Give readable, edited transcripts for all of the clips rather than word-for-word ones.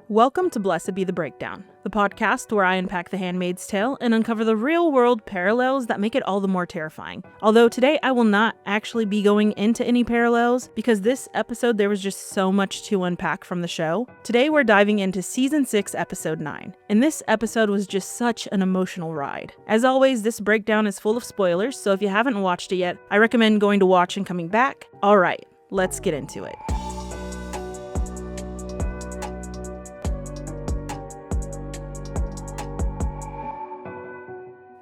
Welcome to Blessed Be the Breakdown, the podcast where I unpack The Handmaid's Tale and uncover the real-world parallels that make it all the more terrifying. Although today I will not actually be going into any parallels because this episode there was just so much to unpack from the show. Today we're diving into Season 6, Episode 9, and this episode was just such an emotional ride. As always, this breakdown is full of spoilers, so if you haven't watched it yet, I recommend going to watch and coming back. Alright, let's get into it.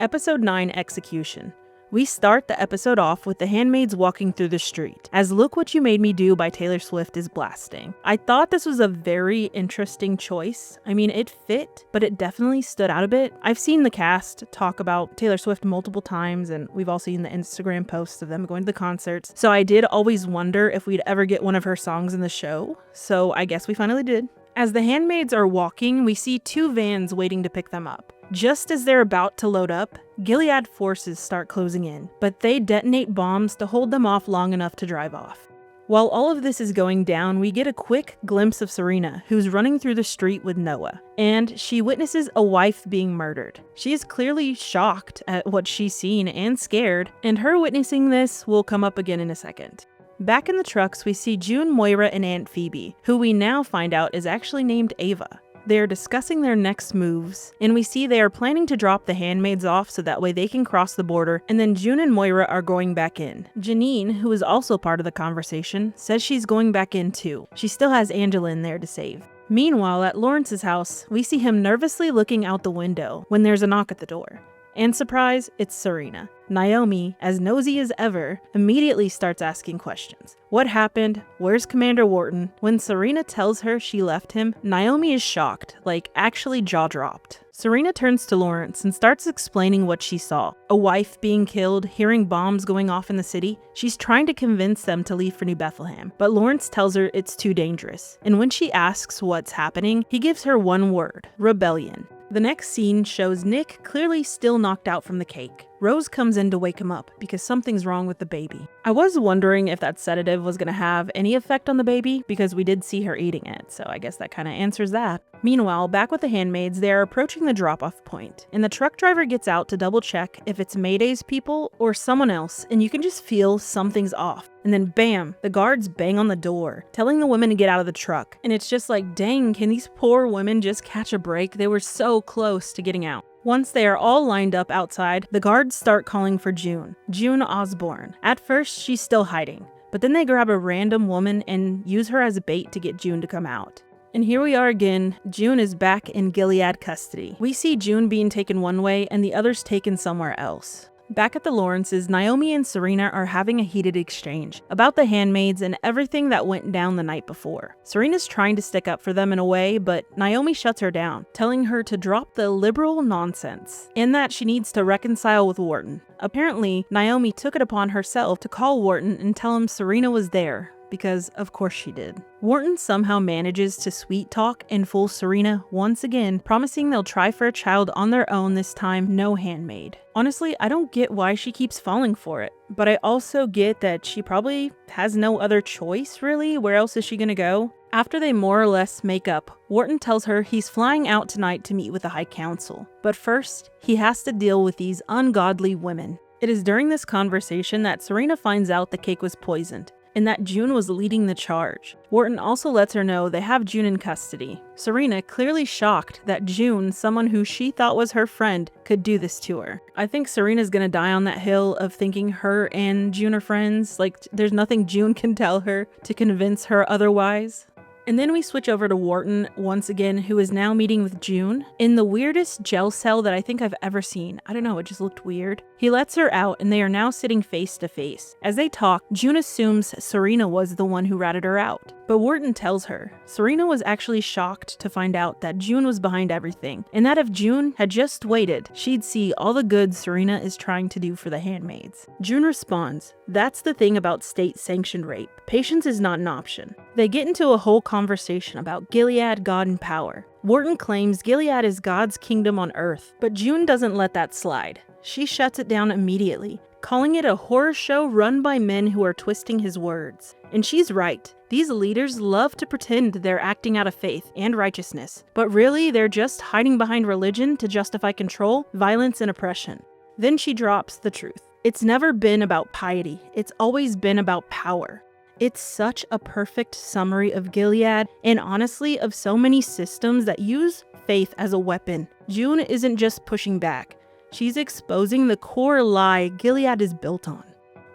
Episode 9, Execution. We start the episode off with the handmaids walking through the street, as Look What You Made Me Do by Taylor Swift is blasting. I thought this was a very interesting choice. I mean, it fit, but it definitely stood out a bit. I've seen the cast talk about Taylor Swift multiple times, and we've all seen the Instagram posts of them going to the concerts, so I did always wonder if we'd ever get one of her songs in the show, so I guess we finally did. As the handmaids are walking, we see two vans waiting to pick them up. Just as they're about to load up, Gilead forces start closing in, but they detonate bombs to hold them off long enough to drive off. While all of this is going down, we get a quick glimpse of Serena, who's running through the street with Noah, and she witnesses a wife being murdered. She is clearly shocked at what she's seen and scared, and her witnessing this will come up again in a second. Back in the trucks, we see June, Moira, and Aunt Phoebe, who we now find out is actually named Ava. They are discussing their next moves, and we see they are planning to drop the handmaids off so that way they can cross the border, and then June and Moira are going back in. Janine, who is also part of the conversation, says she's going back in too. She still has Angela in there to save. Meanwhile, at Lawrence's house, we see him nervously looking out the window when there's a knock at the door. And surprise, it's Serena. Naomi, as nosy as ever, immediately starts asking questions. What happened? Where's Commander Wharton? When Serena tells her she left him, Naomi is shocked, like actually jaw-dropped. Serena turns to Lawrence and starts explaining what she saw. A wife being killed, hearing bombs going off in the city. She's trying to convince them to leave for New Bethlehem, but Lawrence tells her it's too dangerous. And when she asks what's happening, he gives her one word: rebellion. The next scene shows Nick clearly still knocked out from the cake. Rose comes in to wake him up because something's wrong with the baby. I was wondering if that sedative was going to have any effect on the baby because we did see her eating it, so I guess that kind of answers that. Meanwhile, back with the handmaids, they are approaching the drop-off point, and the truck driver gets out to double check if it's Mayday's people or someone else, and you can just feel something's off. And then bam, the guards bang on the door, telling the women to get out of the truck. And it's just like, dang, can these poor women just catch a break? They were so close to getting out. Once they are all lined up outside, the guards start calling for June Osborne. At first, she's still hiding, but then they grab a random woman and use her as a bait to get June to come out. And here we are again, June is back in Gilead custody. We see June being taken one way and the others taken somewhere else. Back at the Lawrences, Naomi and Serena are having a heated exchange about the handmaids and everything that went down the night before. Serena's trying to stick up for them in a way, but Naomi shuts her down, telling her to drop the liberal nonsense, and that she needs to reconcile with Wharton. Apparently, Naomi took it upon herself to call Wharton and tell him Serena was there, because of course she did. Wharton somehow manages to sweet talk and fool Serena once again, promising they'll try for a child on their own this time, no handmaid. Honestly, I don't get why she keeps falling for it, but I also get that she probably has no other choice really. Where else is she gonna go? After they more or less make up, Wharton tells her he's flying out tonight to meet with the High Council, but first, he has to deal with these ungodly women. It is during this conversation that Serena finds out the cake was poisoned, and that June was leading the charge. Wharton also lets her know they have June in custody. Serena, clearly shocked that June, someone who she thought was her friend, could do this to her. I think Serena's gonna die on that hill of thinking her and June are friends. Like, there's nothing June can tell her to convince her otherwise. And then we switch over to Wharton once again, who is now meeting with June in the weirdest jail cell that I think I've ever seen. I don't know, it just looked weird. He lets her out and they are now sitting face to face. As they talk, June assumes Serena was the one who ratted her out. But Wharton tells her Serena was actually shocked to find out that June was behind everything, and that if June had just waited, she'd see all the good Serena is trying to do for the handmaids. June responds, "That's the thing about state-sanctioned rape. Patience is not an option." They get into a whole conversation about Gilead, God, and power. Wharton claims Gilead is God's kingdom on earth, but June doesn't let that slide. She shuts it down immediately, calling it a horror show run by men who are twisting his words. And she's right. These leaders love to pretend they're acting out of faith and righteousness, but really they're just hiding behind religion to justify control, violence, and oppression. Then she drops the truth. It's never been about piety. It's always been about power. It's such a perfect summary of Gilead, and honestly of so many systems that use faith as a weapon. June isn't just pushing back. She's exposing the core lie Gilead is built on.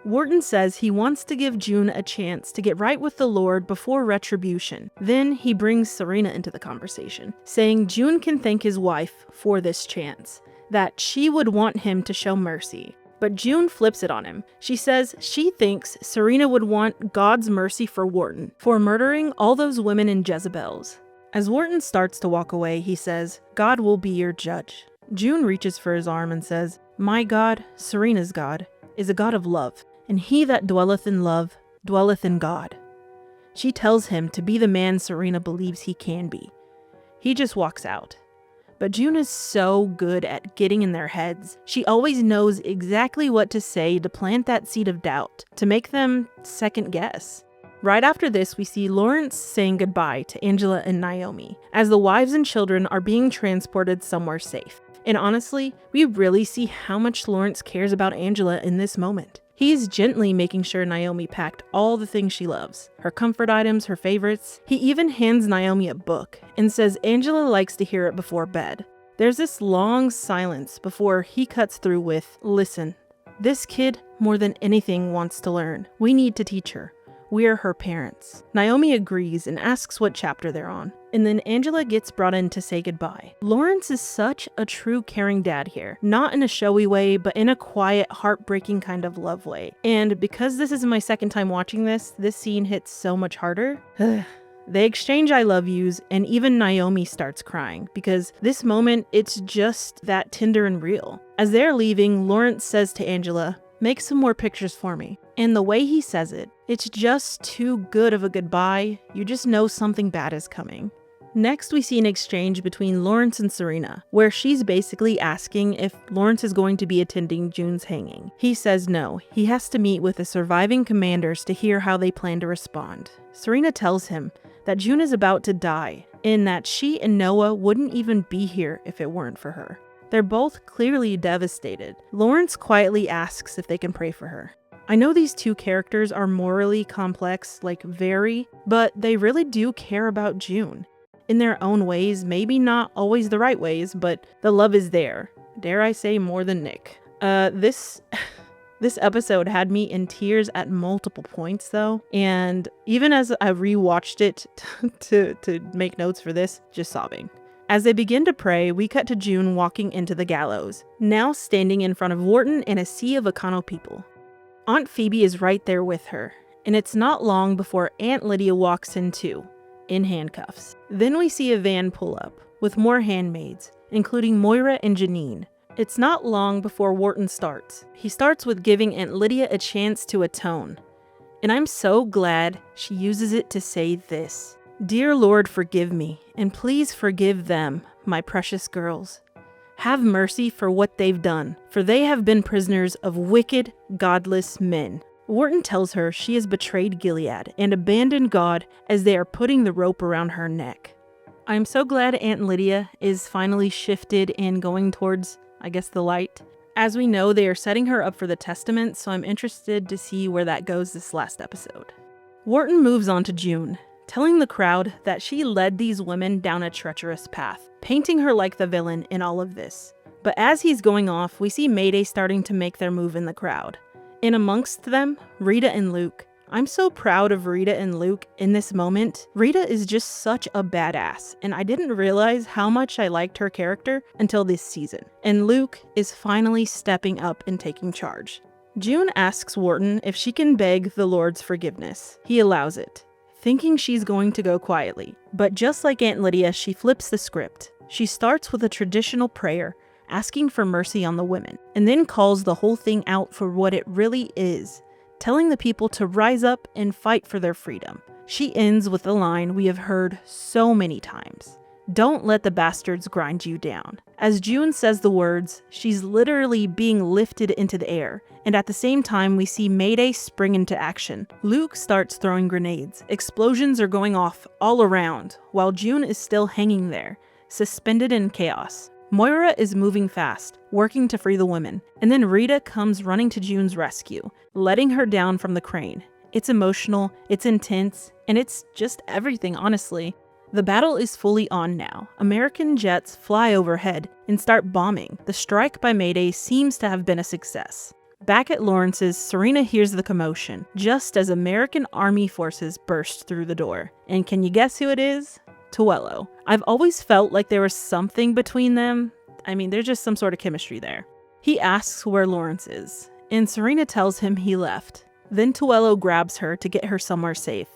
Wharton says he wants to give June a chance to get right with the Lord before retribution. Then he brings Serena into the conversation, saying June can thank his wife for this chance, that she would want him to show mercy. But June flips it on him. She says she thinks Serena would want God's mercy for Wharton, for murdering all those women and Jezebels. As Wharton starts to walk away, he says, God will be your judge. June reaches for his arm and says, my God, Serena's God, is a God of love, and he that dwelleth in love dwelleth in God. She tells him to be the man Serena believes he can be. He just walks out. But June is so good at getting in their heads. She always knows exactly what to say to plant that seed of doubt, to make them second guess. Right after this, we see Lawrence saying goodbye to Angela and Naomi, as the wives and children are being transported somewhere safe. And honestly, we really see how much Lawrence cares about Angela in this moment. He's gently making sure Naomi packed all the things she loves, her comfort items, her favorites. He even hands Naomi a book and says Angela likes to hear it before bed. There's this long silence before he cuts through with, listen, this kid more than anything wants to learn. We need to teach her. We're her parents. Naomi agrees and asks what chapter they're on. And then Angela gets brought in to say goodbye. Lawrence is such a true caring dad here. Not in a showy way, but in a quiet, heartbreaking kind of love way. And because this is my second time watching this scene hits so much harder. They exchange I love yous, and even Naomi starts crying, because this moment, it's just that tender and real. As they're leaving, Lawrence says to Angela, make some more pictures for me. And the way he says it, it's just too good of a goodbye. You just know something bad is coming. Next, we see an exchange between Lawrence and Serena, where she's basically asking if Lawrence is going to be attending June's hanging. He says no, he has to meet with the surviving commanders to hear how they plan to respond. Serena tells him that June is about to die, and that she and Noah wouldn't even be here if it weren't for her. They're both clearly devastated. Lawrence quietly asks if they can pray for her. I know these two characters are morally complex, very, but they really do care about June. In their own ways, maybe not always the right ways, but the love is there. Dare I say more than Nick. This episode had me in tears at multiple points though, and even as I rewatched it to make notes for this, just sobbing. As they begin to pray, we cut to June walking into the gallows, now standing in front of Wharton and a sea of Akano people. Aunt Phoebe is right there with her, and it's not long before Aunt Lydia walks in too, in handcuffs. Then we see a van pull up, with more handmaids, including Moira and Janine. It's not long before Wharton starts. He starts with giving Aunt Lydia a chance to atone. And I'm so glad she uses it to say this. Dear Lord, forgive me, and please forgive them, my precious girls. Have mercy for what they've done, for they have been prisoners of wicked, godless men. Wharton tells her she has betrayed Gilead and abandoned God as they are putting the rope around her neck. I'm so glad Aunt Lydia is finally shifted and going towards, the light. As we know, they are setting her up for the testament, so I'm interested to see where that goes this last episode. Wharton moves on to June, telling the crowd that she led these women down a treacherous path, painting her like the villain in all of this. But as he's going off, we see Mayday starting to make their move in the crowd. And amongst them, Rita and Luke. I'm so proud of Rita and Luke in this moment. Rita is just such a badass, and I didn't realize how much I liked her character until this season. And Luke is finally stepping up and taking charge. June asks Wharton if she can beg the Lord's forgiveness. He allows it, thinking she's going to go quietly. But just like Aunt Lydia, she flips the script. She starts with a traditional prayer, asking for mercy on the women, and then calls the whole thing out for what it really is, telling the people to rise up and fight for their freedom. She ends with a line we have heard so many times. "Don't let the bastards grind you down." As June says the words, she's literally being lifted into the air, and at the same time we see Mayday spring into action. Luke starts throwing grenades. Explosions are going off all around, while June is still hanging there, suspended in chaos. Moira is moving fast, working to free the women, and then Rita comes running to June's rescue, letting her down from the crane. It's emotional, it's intense, and it's just everything, honestly. The battle is fully on now. American jets fly overhead and start bombing. The strike by Mayday seems to have been a success. Back at Lawrence's, Serena hears the commotion, just as American Army forces burst through the door. And can you guess who it is? Tuello. I've always felt like there was something between them. I mean, there's just some sort of chemistry there. He asks where Lawrence is, and Serena tells him he left. Then Tuello grabs her to get her somewhere safe.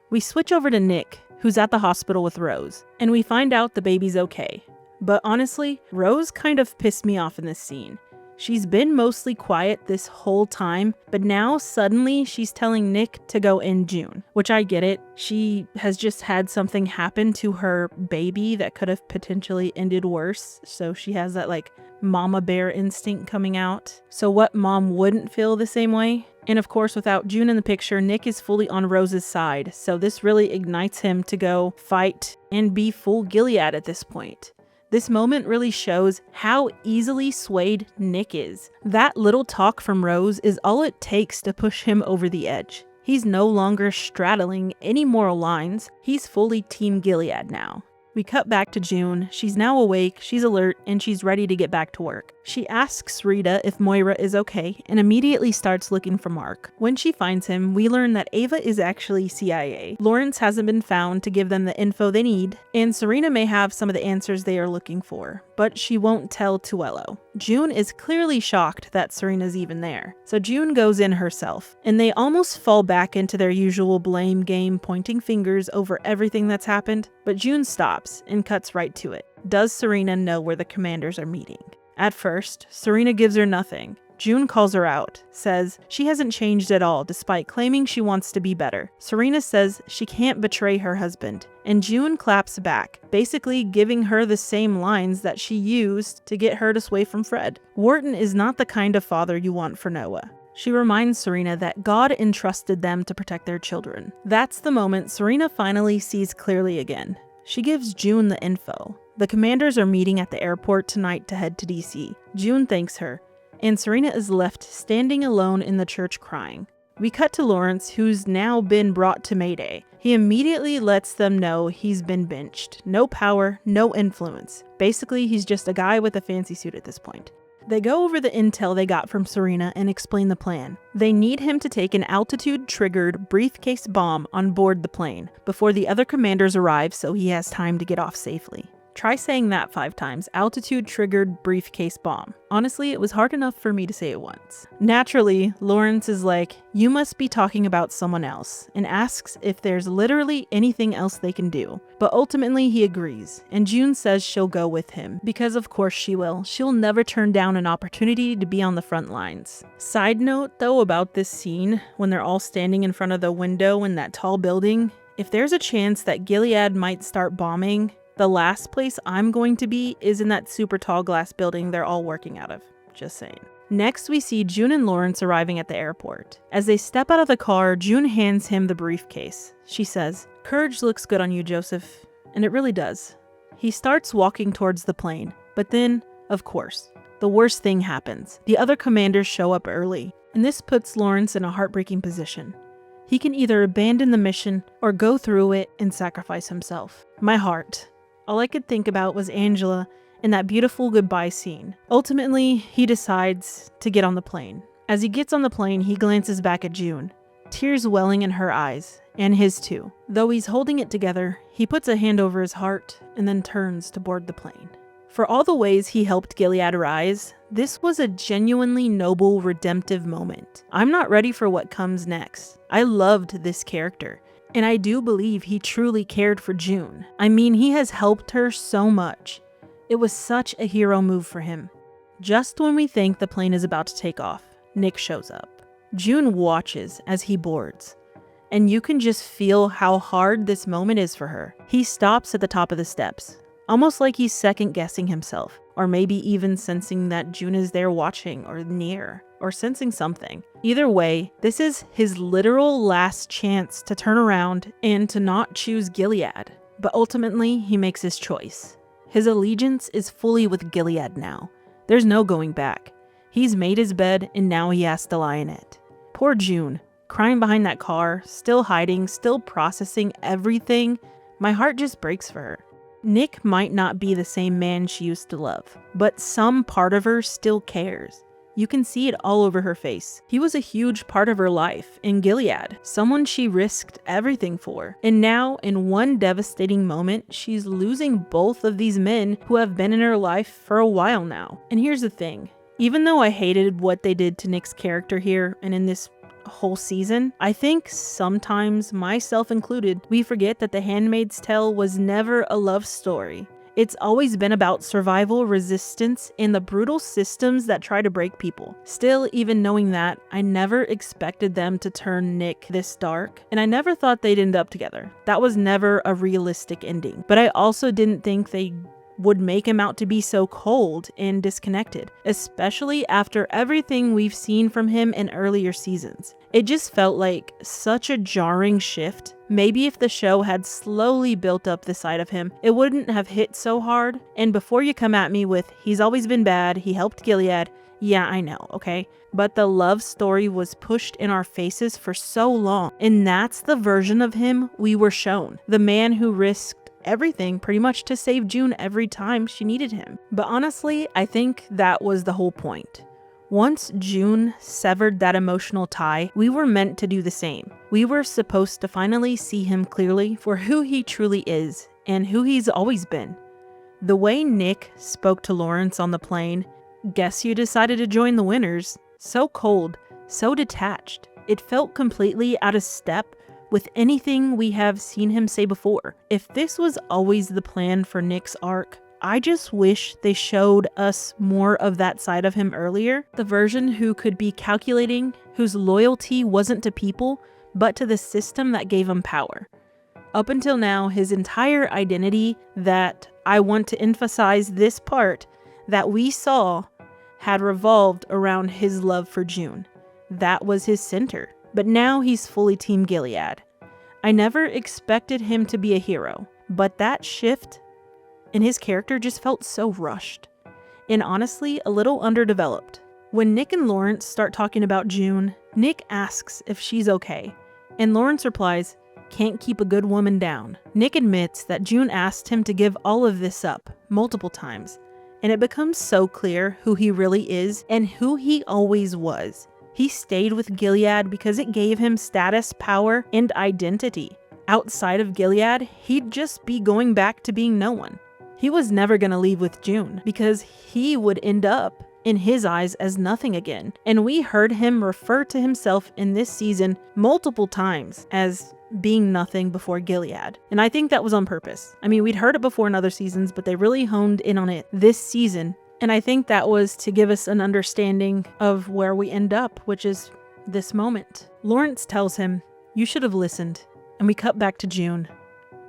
We switch over to Nick, who's at the hospital with Rose, and we find out the baby's okay. But honestly, Rose kind of pissed me off in this scene. She's been mostly quiet this whole time, but now suddenly she's telling Nick to go in June, which I get it. She has just had something happen to her baby that could have potentially ended worse, so she has that mama bear instinct coming out. So what mom wouldn't feel the same way? And of course, without June in the picture, Nick is fully on Rose's side, so this really ignites him to go fight and be full Gilead at this point. This moment really shows how easily swayed Nick is. That little talk from Rose is all it takes to push him over the edge. He's no longer straddling any moral lines, he's fully Team Gilead now. We cut back to June. She's now awake, she's alert, and she's ready to get back to work. She asks Rita if Moira is okay and immediately starts looking for Mark. When she finds him, we learn that Ava is actually CIA. Lawrence hasn't been found to give them the info they need, and Serena may have some of the answers they are looking for, but she won't tell Tuello. June is clearly shocked that Serena's even there, so June goes in herself, and they almost fall back into their usual blame game, pointing fingers over everything that's happened, but June stops and cuts right to it. Does Serena know where the commanders are meeting? At first, Serena gives her nothing. June calls her out, says she hasn't changed at all despite claiming she wants to be better. Serena says she can't betray her husband, and June claps back, basically giving her the same lines that she used to get her to sway from Fred. Wharton is not the kind of father you want for Noah. She reminds Serena that God entrusted them to protect their children. That's the moment Serena finally sees clearly again. She gives June the info. The commanders are meeting at the airport tonight to head to DC. June thanks her, and Serena is left standing alone in the church crying. We cut to Lawrence, who's now been brought to Mayday. He immediately lets them know he's been benched. No power, no influence. Basically, he's just a guy with a fancy suit at this point. They go over the intel they got from Serena and explain the plan. They need him to take an altitude-triggered briefcase bomb on board the plane before the other commanders arrive so he has time to get off safely. Try saying that 5 times. Altitude-triggered briefcase bomb. Honestly, it was hard enough for me to say it once. Naturally, Lawrence is like, "You must be talking about someone else," and asks if there's literally anything else they can do. But ultimately, he agrees, and June says she'll go with him, because of course she will. She'll never turn down an opportunity to be on the front lines. Side note, though, about this scene, when they're all standing in front of the window in that tall building, if there's a chance that Gilead might start bombing, the last place I'm going to be is in that super tall glass building they're all working out of. Just saying. Next, we see June and Lawrence arriving at the airport. As they step out of the car, June hands him the briefcase. She says, "Courage looks good on you, Joseph." And it really does. He starts walking towards the plane, but then, of course, the worst thing happens. The other commanders show up early, and this puts Lawrence in a heartbreaking position. He can either abandon the mission or go through it and sacrifice himself. My heart. All I could think about was Angela in that beautiful goodbye scene. Ultimately, he decides to get on the plane. As he gets on the plane, he glances back at June, tears welling in her eyes, and his too. Though he's holding it together, he puts a hand over his heart and then turns to board the plane. For all the ways he helped Gilead rise, this was a genuinely noble, redemptive moment. I'm not ready for what comes next. I loved this character. And I do believe he truly cared for June. I mean, he has helped her so much. It was such a hero move for him. Just when we think the plane is about to take off, Nick shows up. June watches as he boards, and you can just feel how hard this moment is for her. He stops at the top of the steps, almost like he's second guessing himself, or maybe even sensing that June is there watching or near, or sensing something. Either way, this is his literal last chance to turn around and to not choose Gilead. But ultimately, he makes his choice. His allegiance is fully with Gilead now. There's no going back. He's made his bed and now he has to lie in it. Poor June, crying behind that car, still hiding, still processing everything. My heart just breaks for her. Nick might not be the same man she used to love, but some part of her still cares. You can see it all over her face. He was a huge part of her life in Gilead, someone she risked everything for. And now, in one devastating moment, she's losing both of these men who have been in her life for a while now. And here's the thing. Even though I hated what they did to Nick's character here and in this whole season, I think sometimes, myself included, we forget that The Handmaid's Tale was never a love story. It's always been about survival, resistance, and the brutal systems that try to break people. Still, even knowing that, I never expected them to turn Nick this dark, and I never thought they'd end up together. That was never a realistic ending. But I also didn't think they would make him out to be so cold and disconnected, especially after everything we've seen from him in earlier seasons. It just felt like such a jarring shift. Maybe if the show had slowly built up this side of him, it wouldn't have hit so hard. And before you come at me with, he's always been bad, he helped Gilead, yeah, I know, okay? But the love story was pushed in our faces for so long, and that's the version of him we were shown. The man who risked everything pretty much to save June every time she needed him. But honestly, I think that was the whole point. Once June severed that emotional tie, we were meant to do the same. We were supposed to finally see him clearly for who he truly is and who he's always been. The way Nick spoke to Lawrence on the plane, "Guess you decided to join the winners," so cold, so detached. It felt completely out of step with anything we have seen him say before. If this was always the plan for Nick's arc, I just wish they showed us more of that side of him earlier. The version who could be calculating, whose loyalty wasn't to people, but to the system that gave him power. Up until now, his entire identity, that I want to emphasize this part, that we saw had revolved around his love for June. That was his center. But now he's fully Team Gilead. I never expected him to be a hero, but that shift in his character just felt so rushed. And honestly, a little underdeveloped. When Nick and Lawrence start talking about June, Nick asks if she's okay, and Lawrence replies, "Can't keep a good woman down." Nick admits that June asked him to give all of this up multiple times, and it becomes so clear who he really is and who he always was. He stayed with Gilead because it gave him status, power, and identity. Outside of Gilead, he'd just be going back to being no one. He was never going to leave with June because he would end up, in his eyes, as nothing again. And we heard him refer to himself in this season multiple times as being nothing before Gilead. And I think that was on purpose. I mean, we'd heard it before in other seasons, but they really honed in on it this season. And I think that was to give us an understanding of where we end up, which is this moment. Lawrence tells him, "You should have listened." And we cut back to June.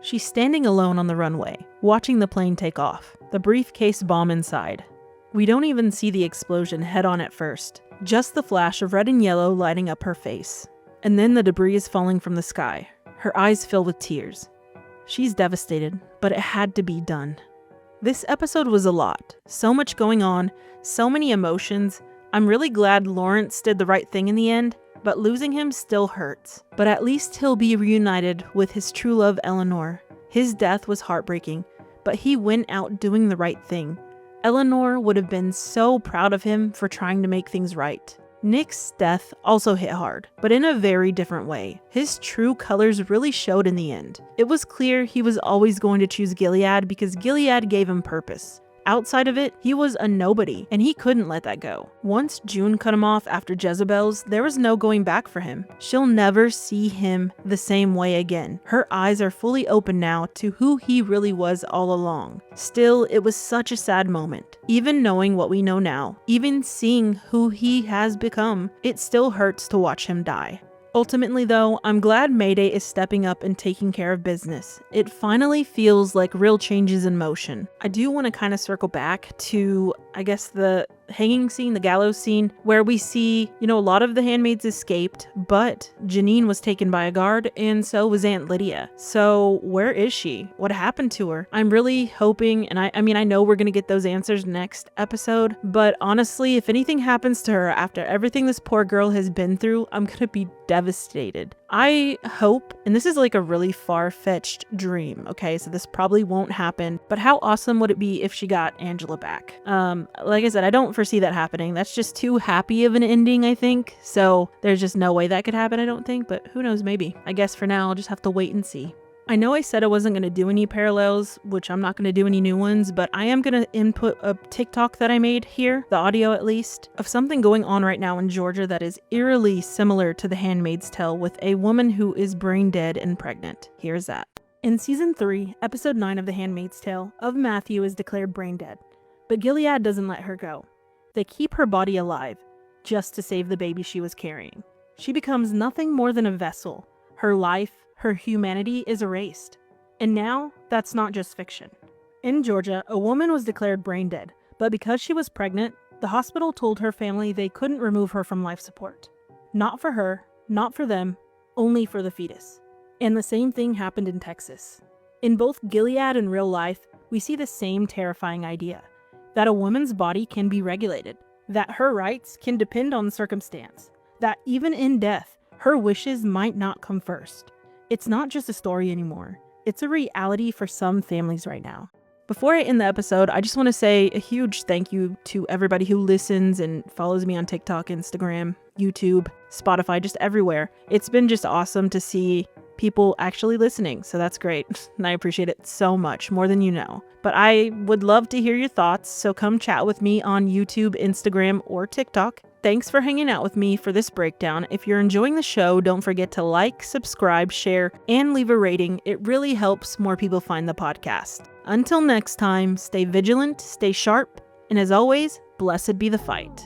She's standing alone on the runway, watching the plane take off, the briefcase bomb inside. We don't even see the explosion head on at first, just the flash of red and yellow lighting up her face. And then the debris is falling from the sky, her eyes fill with tears. She's devastated, but it had to be done. This episode was a lot. So much going on, so many emotions. I'm really glad Lawrence did the right thing in the end, but losing him still hurts. But at least he'll be reunited with his true love, Eleanor. His death was heartbreaking, but he went out doing the right thing. Eleanor would have been so proud of him for trying to make things right. Nick's death also hit hard, but in a very different way. His true colors really showed in the end. It was clear he was always going to choose Gilead because Gilead gave him purpose. Outside of it, he was a nobody, and he couldn't let that go. Once June cut him off after Jezebel's, there was no going back for him. She'll never see him the same way again. Her eyes are fully open now to who he really was all along. Still, it was such a sad moment. Even knowing what we know now, even seeing who he has become, it still hurts to watch him die. Ultimately though, I'm glad Mayday is stepping up and taking care of business. It finally feels like real changes in motion. I do want to kind of circle back to, I guess, the hanging scene, the gallows scene, where we see, a lot of the handmaids escaped, but Janine was taken by a guard, and so was Aunt Lydia. So where is she? What happened to her? I'm really hoping, and I know we're gonna get those answers next episode, but honestly, if anything happens to her after everything this poor girl has been through, I'm gonna be devastated. I hope, and this is like a really far-fetched dream, okay, so this probably won't happen, but how awesome would it be if she got Angela back? Like I said, I don't foresee that happening. That's just too happy of an ending, I think. So there's just no way that could happen, I don't think, but who knows, maybe. I guess for now, I'll just have to wait and see. I know I said I wasn't going to do any parallels, which I'm not going to do any new ones, but I am going to input a TikTok that I made here, the audio at least, of something going on right now in Georgia that is eerily similar to The Handmaid's Tale with a woman who is brain dead and pregnant. Here's that. In Season 3, Episode 9 of The Handmaid's Tale, of Matthew is declared brain dead, but Gilead doesn't let her go. They keep her body alive, just to save the baby she was carrying. She becomes nothing more than a vessel. Her life, her humanity is erased. And now, that's not just fiction. In Georgia, a woman was declared brain dead, but because she was pregnant, the hospital told her family they couldn't remove her from life support. Not for her, not for them, only for the fetus. And the same thing happened in Texas. In both Gilead and real life, we see the same terrifying idea. That a woman's body can be regulated, that her rights can depend on circumstance, that even in death, her wishes might not come first. It's not just a story anymore. It's a reality for some families right now. Before I end the episode, I just want to say a huge thank you to everybody who listens and follows me on TikTok, Instagram, YouTube, Spotify, just everywhere. It's been just awesome to see people actually listening, so that's great. And I appreciate it so much, more than you know. But I would love to hear your thoughts, so come chat with me on YouTube, Instagram, or TikTok. Thanks for hanging out with me for this breakdown. If you're enjoying the show, don't forget to like, subscribe, share, and leave a rating. It really helps more people find the podcast. Until next time, stay vigilant, stay sharp, and as always, blessed be the fight.